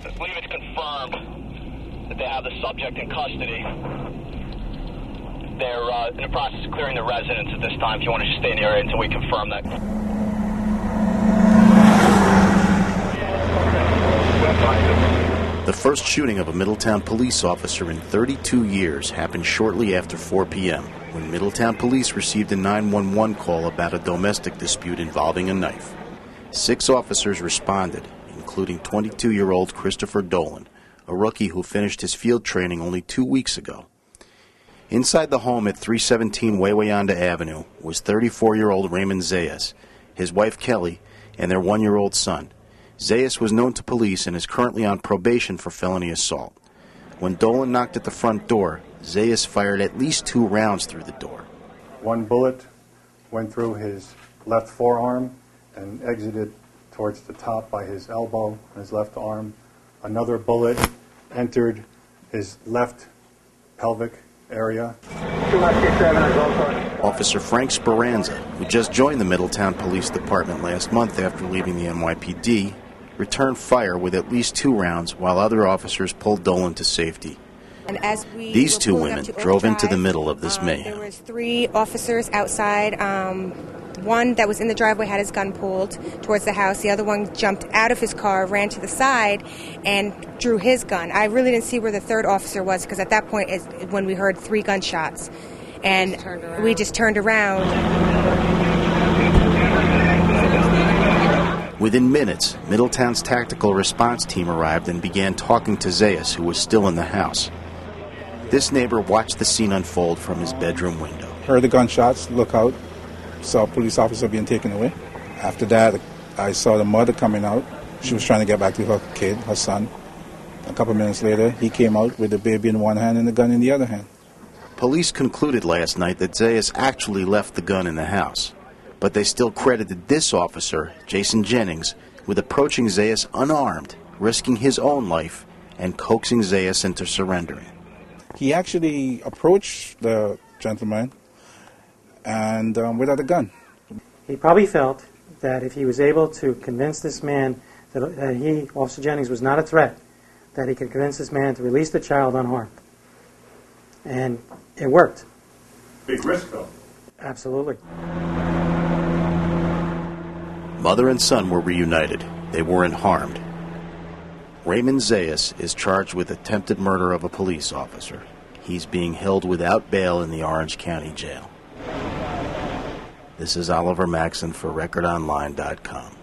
I believe it's confirmed that they have the subject in custody. They're in the process of clearing the residence at this time. If you want to just stay in the area until we confirm that. The first shooting of a Middletown police officer in 32 years happened shortly after 4 p.m. when Middletown police received a 911 call about a domestic dispute involving a knife. 6 officers responded, including 22-year-old Christopher Dolan, a rookie who finished his field training only 2 weeks ago. Inside the home at 317 Wawayanda Avenue was 34-year-old Raymond Zayas, his wife Kelly, and their 1-year-old son. Zayas was known to police and is currently on probation for felony assault. When Dolan knocked at the front door, Zayas fired at least 2 rounds through the door. One bullet went through his left forearm and exited towards the top by his elbow, his left arm. Another bullet entered his left pelvic area. Officer Frank Speranza, who just joined the Middletown Police Department last month after leaving the NYPD, returned fire with at least 2 rounds while other officers pulled Dolan to safety. And as These 2 women drove into the middle of this mayhem. There was 3 officers outside. One that was in the driveway had his gun pulled towards the house. The other one jumped out of his car, ran to the side, and drew his gun. I really didn't see where the 3rd officer was because at that point is when we heard 3 gunshots. And we just turned around. Within minutes, Middletown's tactical response team arrived and began talking to Zayas, who was still in the house. This neighbor watched the scene unfold from his bedroom window. Heard the gunshots, look out, saw a police officer being taken away. After that, I saw the mother coming out. She was trying to get back to her kid, her son. A couple minutes later, he came out with the baby in one hand and the gun in the other hand. Police concluded last night that Zayas actually left the gun in the house, but they still credited this officer, Jason Jennings, with approaching Zayas unarmed, risking his own life, and coaxing Zayas into surrendering. He actually approached the gentleman and without a gun. He probably felt that if he was able to convince this man that he, Officer Jennings, was not a threat, that he could convince this man to release the child unharmed. And it worked. Big risk, though. Absolutely. Mother and son were reunited. They weren't harmed. Raymond Zayas is charged with attempted murder of a police officer. He's being held without bail in the Orange County Jail. This is Oliver Maxson for recordonline.com.